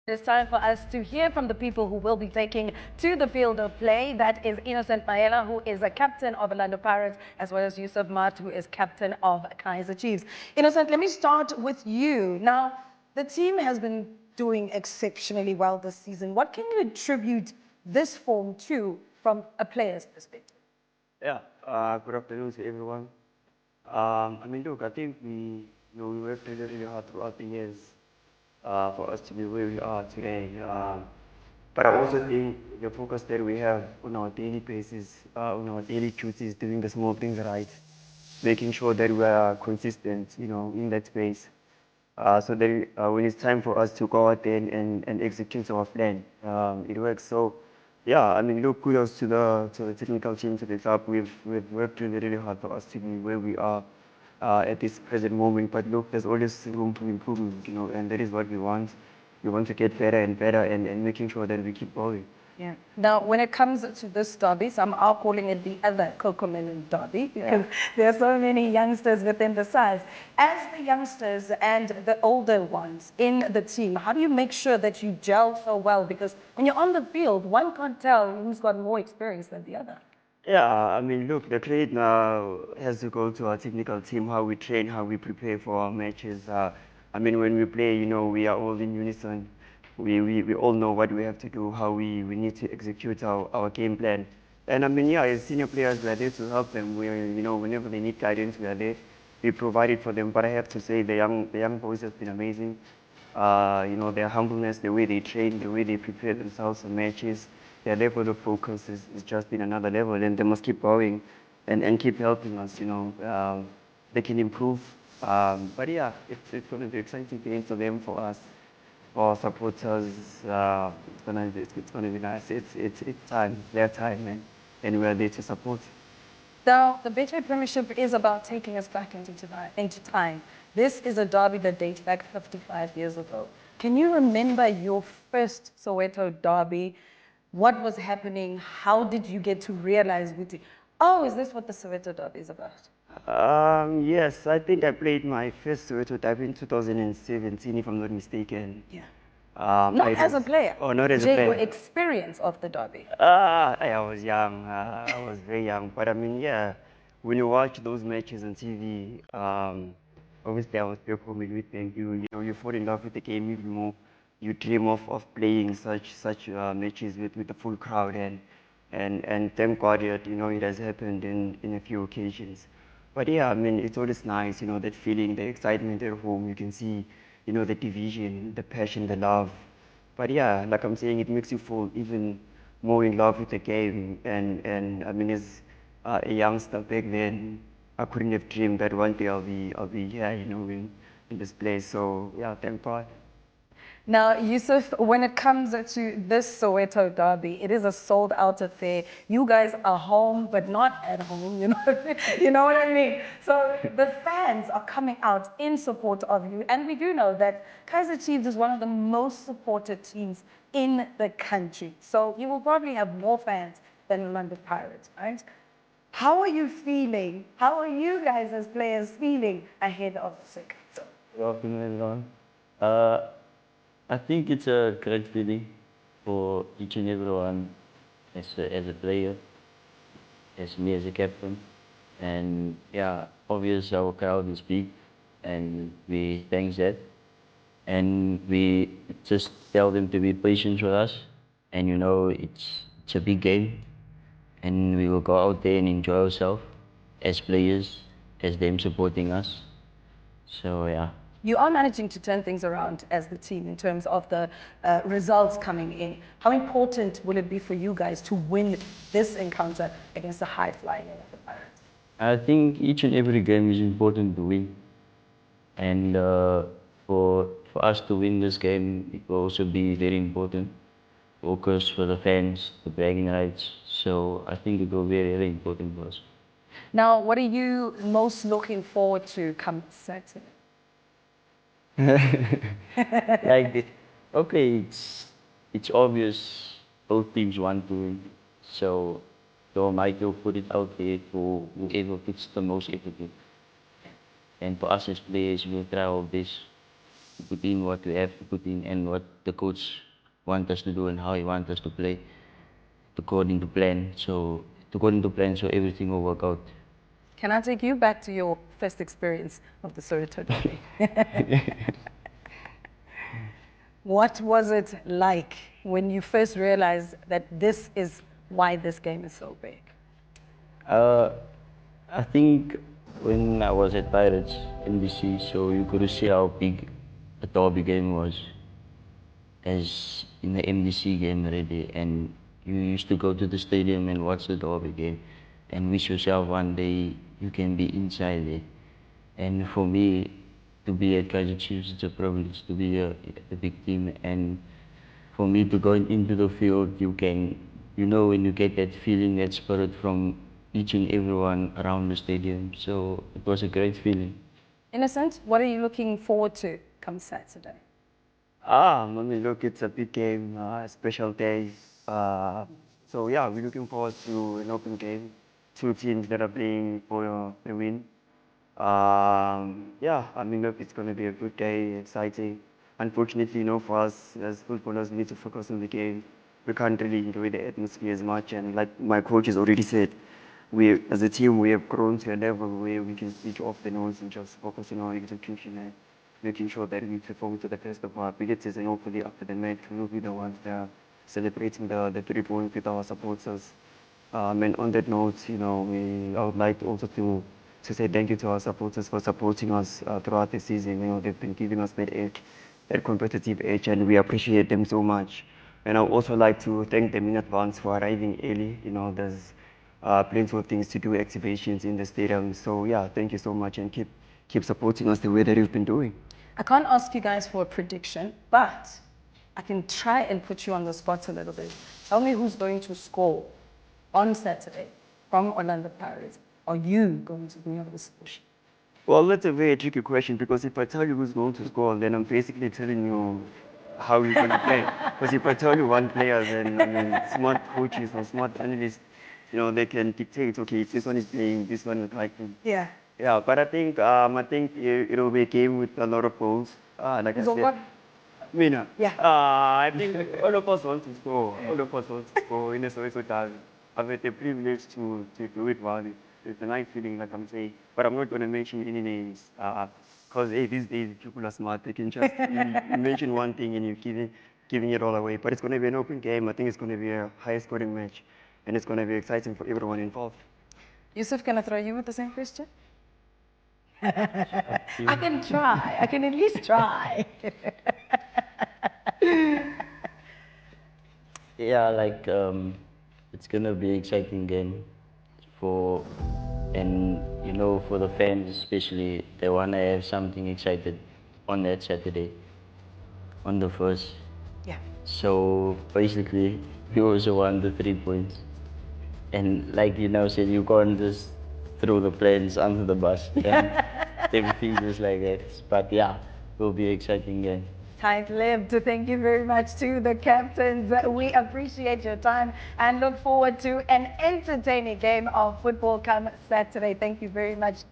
It's time for us to hear from the people who will be taking to the field of play. That is Innocent Maela, who is a captain of Orlando Pirates, as well as Yusuf Mat, who is captain of Kaizer Chiefs. Innocent, let me start with you. Now, the team has been doing exceptionally well this season. What can you attribute this form to from a player's perspective? Yeah, good afternoon to everyone. Look, I think we worked really, really hard throughout the years for us to be where we are today. But I also think the focus that we have on our daily basis, on our daily duties, doing the small things right, making sure that we are consistent, in that space. So that when it's time for us to go out there and execute our plan, it works. So, yeah, look, kudos to the technical team, to the club. We've worked really, really hard for us to be where we are at this present moment. But look, there's always room for improvement, and that is what we want. We want to get better and better and making sure that we keep going. Yeah. Now, when it comes to this derby, some are calling it the other Cocomelon derby because there are so many youngsters within the sides. As the youngsters and the older ones in the team, how do you make sure that you gel so well? Because when you're on the field, one can't tell who's got more experience than the other. Yeah, look, the credit now has to go to our technical team, how we train, how we prepare for our matches. When we play, we are all in unison. We all know what we have to do, how we need to execute our game plan. And yeah, as senior players, we are there to help them. Whenever they need guidance, we are there. We provide it for them. But I have to say, the young boys have been amazing. Their humbleness, the way they train, the way they prepare themselves for matches, their level of focus is just in another level, and they must keep going and keep helping us. They can improve. But yeah, it's going to be exciting games for them, for us, for supporters. It's gonna be nice. It's time, their time, and we're there to support. Now, the Betway Premiership is about taking us back into time. This is a derby that dates back 55 years ago. Can you remember your first Soweto Derby? What was happening? How did you get to realize, oh, is this what the Soweto Derby is about? Yes, I think I played my first Soweto Derby in 2017, if I'm not mistaken. Yeah. Not as a player. Oh, not as a Your player. experience of the derby. I was young. I was very young. But yeah, when you watch those matches on TV, obviously I was there for me with them. You fall in love with the game even more. You dream of playing such matches with the full crowd, and thank God that it has happened in a few occasions. But yeah, it's always nice, that feeling, the excitement at home. You can see, the division, the passion, the love. But yeah, like I'm saying, it makes you fall even more in love with the game. And as a youngster back then, I couldn't have dreamed that one day I'll be here, in this place. So yeah, thank God. Now, Yusuf, when it comes to this Soweto Derby, it is a sold-out affair. You guys are home, but not at home, you know what I mean? So the fans are coming out in support of you, and we do know that Kaizer Chiefs is one of the most supported teams in the country. So you will probably have more fans than London Pirates, right? How are you feeling? How are you guys as players feeling ahead of the second? Good afternoon, everyone. Uh, I think it's a great feeling for each and everyone as a player, as me as a captain. And yeah, obviously our crowd is big and we thank that. And we just tell them to be patient with us. And it's a big game. And we will go out there and enjoy ourselves as players, as them supporting us. So yeah. You are managing to turn things around as the team in terms of the results coming in. How important will it be for you guys to win this encounter against the high-flying Pirates? I think each and every game is important to win. And for us to win this game, it will also be very important. Focus for the fans, the bragging rights. So I think it will be very, very important for us. Now, what are you most looking forward to come Saturday? Like this. Okay, it's obvious both teams want to win. So Michael put it out there to whoever puts the most effort in. And for us as players, we'll try our best to put in what we have to put in and what the coach wants us to do and how he wants us to play according to plan. So everything will work out. Can I take you back to your first experience of the Soweto Derby? What was it like when you first realized that this is why this game is so big? Uh, I think when I was at Pirates NBC, so you could see how big a derby game was, as in the MDC game already, and you used to go to the stadium and watch the derby game, and wish yourself one day you can be inside there. And for me, to be at Kaizer Chiefs, it's a privilege to be a big team, and for me to go into the field, when you get that feeling, that spirit from each and everyone around the stadium. So it was a great feeling. Innocent, what are you looking forward to come Saturday? I mean, look, it's a big game, a special day. So yeah, we're looking forward to an open game. Two teams that are playing for the win. Yeah, I mean, look, it's going to be a good day, exciting. Unfortunately, for us as footballers, we need to focus on the game. We can't really enjoy the atmosphere as much. And like my coach has already said, as a team, we have grown to a level where we can switch off the noise and just focus on our execution and making sure that we perform to the best of our abilities. And hopefully, after the match, we'll be the ones that are celebrating the 3 points with our supporters. And on that note, I would like also to say thank you to our supporters for supporting us throughout the season. They've been giving us that edge, that competitive edge, and we appreciate them so much. And I would also like to thank them in advance for arriving early. There's plenty of things to do, activations in the stadium. So yeah, thank you so much, and keep supporting us the way that you've been doing. I can't ask you guys for a prediction, but I can try and put you on the spot a little bit. Tell me who's going to score on Saturday from Orlando Pirates. Are you going to be on the solution? Well, that's a very tricky question, because if I tell you who's going to score, then I'm basically telling you how you're going to play. Because if I tell you one player, then I mean, smart coaches or smart analysts, they can dictate, okay, if this one is playing, this one is like. Yeah. Yeah, but I think it'll be a game with a lot of goals. Like I said, What? Mina. Yeah. I think all of us want to score. All of us want to score in the Soweto Derby. I've had the privilege to do it well. It's a nice feeling, like I'm saying. But I'm not going to mention any names. Because these days people are smart. They can just mention one thing and you're giving it all away. But it's going to be an open game. I think it's going to be a high scoring match. And it's going to be exciting for everyone involved. Yusuf, can I throw you with the same question? I can try. I can at least try. Yeah, it's gonna be an exciting game for the fans especially. They wanna have something excited on that Saturday, on the first. Yeah. So basically, we also want the 3 points. And like said, you can't just throw the plans under the bus and everything just like that. But yeah, it will be an exciting game. Tight-lipped. Thank you very much to the captains. We appreciate your time and look forward to an entertaining game of football come Saturday. Thank you very much.